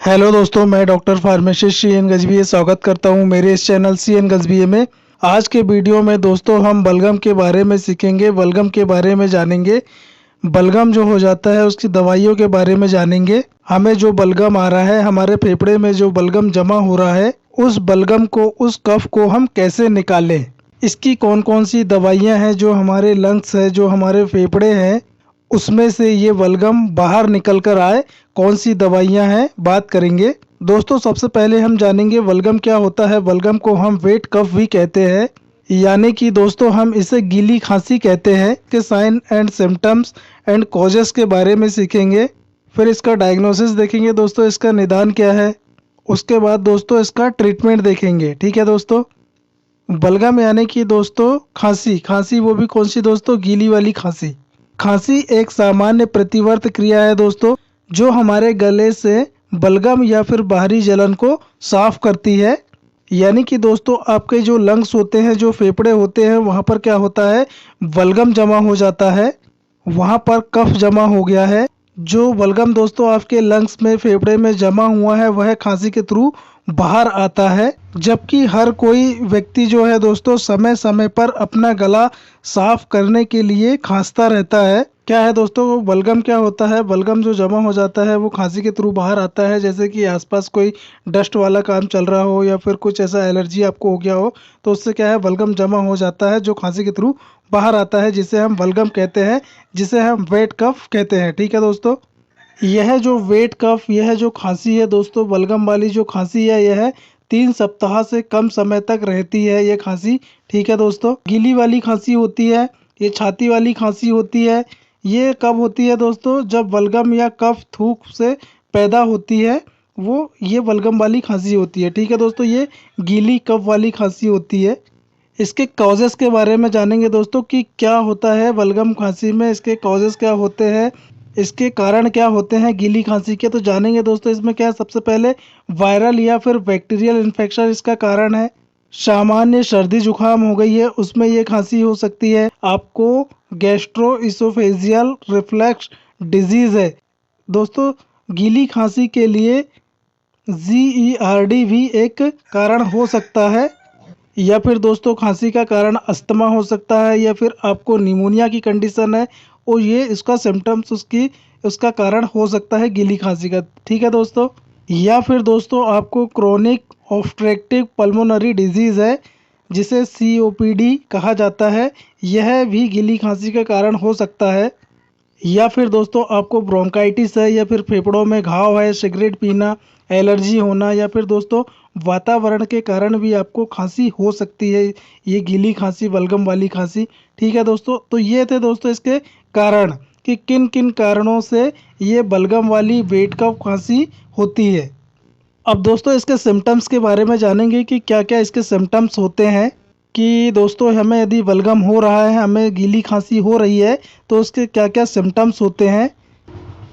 Hello दोस्तों, मैं doctor pharmacist C N गजबीए स्वागत करता हूं मेरे इस चैनल सी एन गजबीए में। आज के वीडियो में दोस्तों हम बलगम के बारे में सीखेंगे, बलगम के बारे में जानेंगे। बलगम जो हो जाता है उसकी दवाइयों के बारे में जानेंगे। हमें जो बलगम आ रहा है, हमारे फेफड़े में जो बलगम जमा हो रहा है, उस बलगम को, उस कफ को हम कैसे निकालें। इसकी कौन कौन सी दवाइयाँ हैं जो हमारे लंग्स है, जो हमारे फेफड़े हैं, उसमें से ये बलगम बाहर निकल कर आए, कौन सी दवाइयाँ हैं, बात करेंगे। दोस्तों सबसे पहले हम जानेंगे बलगम क्या होता है। बलगम को हम वेट कफ भी कहते हैं, यानी कि दोस्तों हम इसे गीली खांसी कहते हैं। के sign and symptoms and causes के बारे में सीखेंगे। फिर इसका डायग्नोसिस देखेंगे दोस्तों, इसका निदान क्या है। उसके बाद दोस्तों इसका ट्रीटमेंट देखेंगे। ठीक है दोस्तों। बलगम यानी कि दोस्तों खांसी, खांसी वो भी कौन सी दोस्तों, गीली वाली खांसी। खांसी एक सामान्य प्रतिवर्त क्रिया है दोस्तों, जो हमारे गले से बलगम या फिर बाहरी जलन को साफ करती है। यानी कि दोस्तों आपके जो लंग्स होते हैं, जो फेफड़े होते हैं, वहाँ पर क्या होता है, बलगम जमा हो जाता है, वहाँ पर कफ जमा हो गया है। जो बलगम दोस्तों आपके लंग्स में, फेफड़े में जमा हुआ है, वह खांसी के थ्रू बाहर आता है। जबकि हर कोई व्यक्ति जो है दोस्तों समय समय पर अपना गला साफ करने के लिए खांसता रहता है। क्या है दोस्तों, बलगम क्या होता है, बलगम जो जमा हो जाता है वो खांसी के थ्रू बाहर आता है। जैसे कि आसपास कोई डस्ट वाला काम चल रहा हो या फिर कुछ ऐसा एलर्जी आपको हो गया हो, तो उससे क्या है, बलगम जमा हो जाता है जो खांसी के थ्रू बाहर आता है, जिसे हम बलगम कहते हैं, जिसे हम वेट कफ कहते हैं। ठीक है दोस्तों। यह जो वेट कफ, यह जो खांसी है दोस्तों, बलगम वाली जो खांसी है, यह 3 सप्ताह से कम समय तक रहती है ये खांसी। ठीक है दोस्तों। गीली वाली खांसी होती है, ये छाती वाली खांसी होती है। ये कब होती है दोस्तों, जब बलगम या कफ थूक से पैदा होती है, वो ये बलगम वाली खांसी होती है। ठीक है दोस्तों। ये गीली कफ वाली खांसी होती है। इसके कॉजेस के बारे में जानेंगे दोस्तों कि क्या होता है बलगम खांसी में, इसके कॉजेस क्या होते हैं, इसके कारण क्या होते हैं गीली खांसी के, तो जानेंगे दोस्तों। इसमें क्या है, सबसे पहले वायरल या फिर बैक्टीरियल इन्फेक्शन इसका कारण है। सामान्य सर्दी जुकाम हो गई है, उसमें ये खांसी हो सकती है। आपको गैस्ट्रो इसोफेजियल रिफ्लक्स डिजीज है दोस्तों। गीली खांसी के लिए GERD भी एक कारण हो सकता है। या फिर दोस्तों खांसी का कारण अस्थमा हो सकता है, या फिर आपको निमोनिया की कंडीशन है और ये इसका सिम्टम्स उसका कारण हो सकता है गीली खांसी का। ठीक है दोस्तों। या फिर दोस्तों आपको क्रोनिक ऑब्स्ट्रक्टिव पल्मोनरी डिजीज़ है, जिसे COPD कहा जाता है, यह भी गीली खांसी का कारण हो सकता है। या फिर दोस्तों आपको ब्रोंकाइटिस है, या फिर फेफड़ों में घाव है, सिगरेट पीना, एलर्जी होना, या फिर दोस्तों वातावरण के कारण भी आपको खांसी हो सकती है, ये गीली खांसी, बलगम वाली खांसी। ठीक है दोस्तों। तो ये थे दोस्तों इसके कारण कि किन किन कारणों से ये बलगम वाली वेट कफ खांसी होती है। अब दोस्तों इसके सिम्टम्स के बारे में जानेंगे कि क्या क्या इसके सिम्टम्स होते हैं। कि दोस्तों हमें यदि बलगम हो रहा है, हमें गीली खांसी हो रही है, तो उसके क्या क्या सिम्टम्स होते हैं।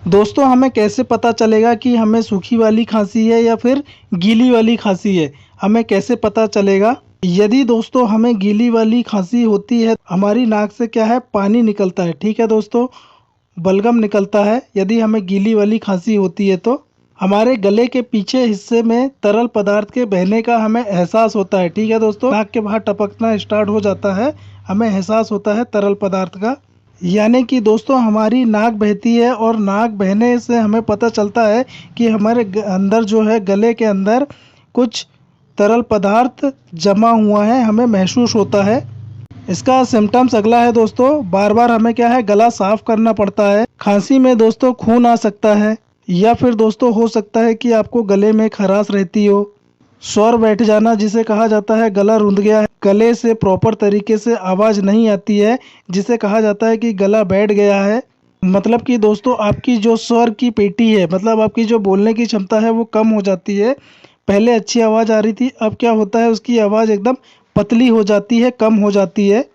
दोस्तों हमें कैसे पता चलेगा कि हमें सूखी वाली खांसी है या फिर गीली वाली खांसी है, हमें कैसे पता चलेगा। यदि दोस्तों हमें गीली वाली खांसी होती है, हमारी नाक से क्या है, पानी निकलता है। ठीक है दोस्तों, बलगम निकलता है। यदि हमें गीली वाली खांसी होती है तो हमारे गले के पीछे हिस्से में तरल पदार्थ के बहने का हमें एहसास होता है। ठीक है दोस्तों, नाक के बाहर टपकना स्टार्ट हो जाता है, हमें एहसास होता है तरल पदार्थ का। यानी कि दोस्तों हमारी नाक बहती है, और नाक बहने से हमें पता चलता है कि हमारे अंदर जो है, गले के अंदर कुछ तरल पदार्थ जमा हुआ है, हमें महसूस होता है। इसका सिम्टम्स अगला है दोस्तों, बार बार हमें क्या है, गला साफ करना पड़ता है। खांसी में दोस्तों खून आ सकता है, या फिर दोस्तों हो सकता है कि आपको गले में खराश रहती हो। स्वर बैठ जाना, जिसे कहा जाता है गला रुंध गया है, गले से प्रॉपर तरीके से आवाज़ नहीं आती है, जिसे कहा जाता है कि गला बैठ गया है। मतलब कि दोस्तों आपकी जो स्वर की पेटी है, मतलब आपकी जो बोलने की क्षमता है, वो कम हो जाती है। पहले अच्छी आवाज़ आ रही थी, अब क्या होता है, उसकी आवाज़ एकदम पतली हो जाती है, कम हो जाती है।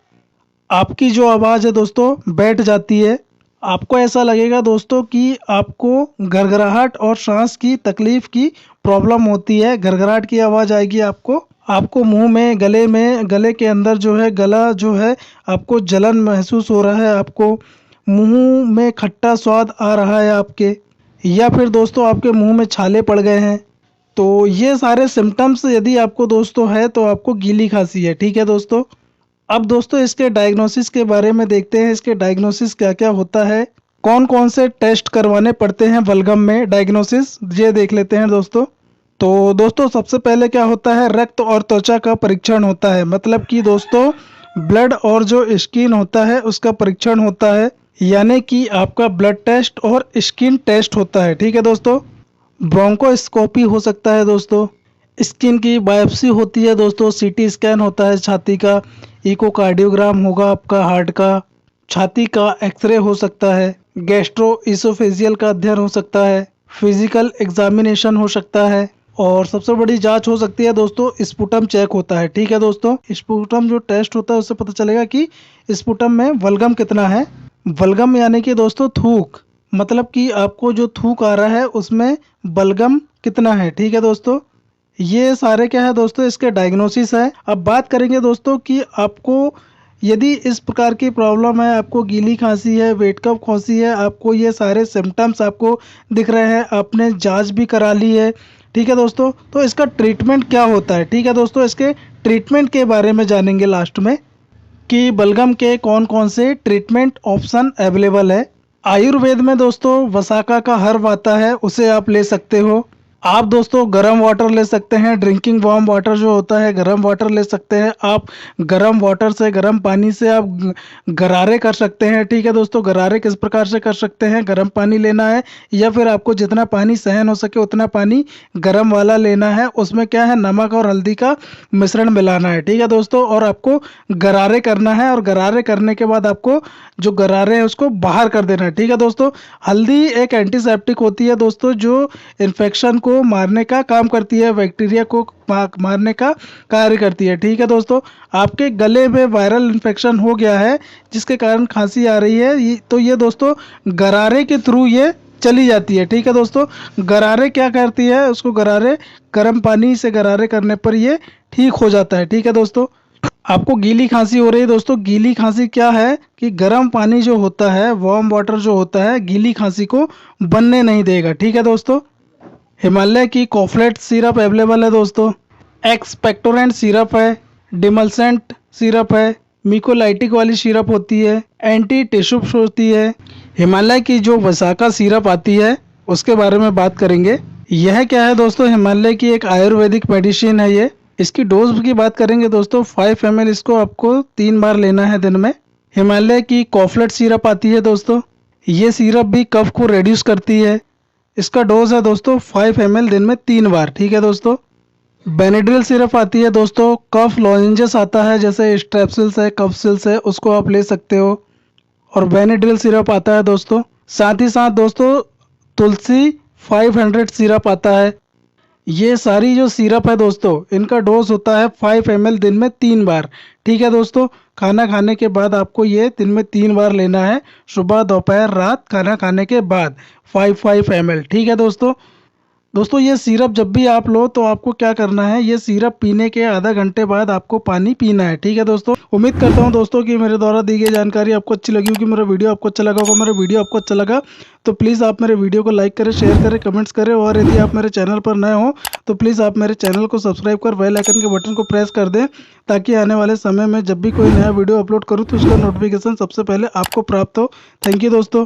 आपकी जो आवाज़ है दोस्तों बैठ जाती है। आपको ऐसा लगेगा दोस्तों कि आपको घरघराहट और सांस की तकलीफ की प्रॉब्लम होती है, घरघराहट की आवाज़ आएगी आपको। आपको मुंह में, गले के अंदर जो है, गला जो है, आपको जलन महसूस हो रहा है, आपको मुंह में खट्टा स्वाद आ रहा है आपके। या फिर दोस्तों आपके मुंह में छाले पड़ गए हैं। तो ये सारे सिम्टम्स यदि आपको दोस्तों है तो आपको गीली खांसी है। ठीक है दोस्तों। अब दोस्तों इसके डायग्नोसिस के बारे में देखते हैं। इसके डायग्नोसिस क्या क्या होता है, कौन कौन से टेस्ट करवाने पड़ते हैं बलगम में, डायग्नोसिस ये देख लेते हैं दोस्तों। तो दोस्तों सबसे पहले क्या होता है, रक्त और त्वचा का परीक्षण होता है। मतलब कि दोस्तों ब्लड और जो स्किन होता है उसका परीक्षण होता है, यानी कि आपका ब्लड टेस्ट और स्किन टेस्ट होता है। ठीक है दोस्तों। ब्रोंकोस्कोपी हो सकता है दोस्तों, स्किन की बायोप्सी होती है दोस्तों, सीटी स्कैन होता है छाती का, इकोकार्डियोग्राम होगा आपका हार्ट का, छाती का एक्सरे हो सकता है, गैस्ट्रो इसोफेजियल का अध्ययन हो सकता है, फिजिकल एग्जामिनेशन हो सकता है, और सबसे बड़ी जांच हो सकती है दोस्तों स्पुटम चेक होता है। ठीक है दोस्तों। स्पुटम जो टेस्ट होता है उससे पता चलेगा कि स्पुटम में बलगम कितना है। बलगम यानी कि दोस्तों थूक, मतलब कि आपको जो थूक आ रहा है उसमें बलगम कितना है। ठीक है दोस्तों। ये सारे क्या है दोस्तों इसके डायग्नोसिस है। अब बात करेंगे दोस्तों कि आपको यदि इस प्रकार की प्रॉब्लम है, आपको गीली खांसी है, वेट कफ खांसी है, आपको ये सारे सिम्टम्स आपको दिख रहे हैं, आपने जांच भी करा ली है। ठीक है दोस्तों। तो इसका ट्रीटमेंट क्या होता है। ठीक है दोस्तों। इसके ट्रीटमेंट के बारे में जानेंगे लास्ट में कि बलगम के कौन कौन से ट्रीटमेंट ऑप्शन अवेलेबल है। आयुर्वेद में दोस्तों वसाका का हर्ब आता है, उसे आप ले सकते हो। आप दोस्तों गर्म वाटर ले सकते हैं, ड्रिंकिंग वार्म वाटर जो होता है गर्म वाटर ले सकते हैं आप। गर्म वाटर से, गर्म पानी से आप गरारे कर सकते हैं। ठीक है दोस्तों। गरारे किस प्रकार से कर सकते हैं, गर्म पानी लेना है या फिर आपको जितना पानी सहन हो सके उतना पानी गर्म वाला लेना है। उसमें क्या है, नमक और हल्दी का मिश्रण मिलाना है। ठीक है दोस्तों। और आपको गरारे करना है, और गरारे करने के बाद आपको जो गरारे हैं उसको बाहर कर देना है। ठीक है दोस्तों। हल्दी एक एंटीसेप्टिक होती है दोस्तों, जो इन्फेक्शन को मारने का काम करती है, बैक्टीरिया को मारने का कार्य करती है। ठीक है दोस्तों। आपके गले में वायरल इन्फेक्शन हो गया है जिसके कारण खांसी आ रही है, तो ये दोस्तों गरारे के थ्रू ये चली जाती है। ठीक है दोस्तों। गरारे क्या करती है, उसको गरारे गर्म पानी से गरारे करने पर ये ठीक हो जाता है। ठीक है दोस्तों। आपको गीली खांसी हो रही है दोस्तों, गीली खांसी क्या है कि गर्म पानी जो होता है, वार्म वाटर जो होता है, गीली खांसी को बनने नहीं देगा। ठीक है दोस्तों। हिमालय की कॉफलेट सिरप अवेलेबल है दोस्तों, एक्सपेक्टोरेंट सिरप है, डिमलसेंट सिरप है, मिकोलाइटिक वाली सिरप होती है, एंटी टिशुप्स होती है। हिमालय की जो वसाका सिरप आती है उसके बारे में बात करेंगे। यह क्या है दोस्तों, हिमालय की एक आयुर्वेदिक मेडिसिन है ये। इसकी डोज की बात करेंगे दोस्तों 5 ml इसको आपको 3 बार लेना है दिन में। हिमालय की कॉफलेट सिरप आती है दोस्तों, ये सिरप भी कफ को रिड्यूस करती है। इसका डोज है दोस्तों 5 ml दिन में 3 बार। ठीक है दोस्तों। बेनेड्रिल सिरप आती है दोस्तों, कफ लॉजेंजेस आता है जैसे स्ट्रेप्सिल्स है, कफसिल्स है, उसको आप ले सकते हो। और बेनेड्रिल सिरप आता है दोस्तों। साथ ही साथ दोस्तों तुलसी 500 सिरप आता है। ये सारी जो सिरप है दोस्तों इनका डोज होता है 5 ml दिन में 3 बार। ठीक है दोस्तों। खाना खाने के बाद आपको ये दिन में 3 बार लेना है, सुबह दोपहर रात खाना खाने के बाद 5 ml। ठीक है दोस्तों। दोस्तों ये सिरप जब भी आप लो तो आपको क्या करना है, ये सिरप पीने के आधा घंटे बाद आपको पानी पीना है। ठीक है दोस्तों। उम्मीद करता हूँ दोस्तों कि मेरे द्वारा दी गई जानकारी आपको अच्छी लगी होगी, मेरा वीडियो आपको अच्छा लगा होगा। मेरा वीडियो आपको अच्छा लगा तो प्लीज़ आप मेरे वीडियो को लाइक करें, शेयर करें, कमेंट्स करें, और यदि आप मेरे चैनल पर नए हो तो प्लीज़ आप मेरे चैनल को सब्सक्राइब कर बेल आइकन के बटन को प्रेस कर दें, ताकि आने वाले समय में जब भी कोई नया वीडियो अपलोड करूँ तो उसका नोटिफिकेशन सबसे पहले आपको प्राप्त हो। थैंक यू दोस्तों।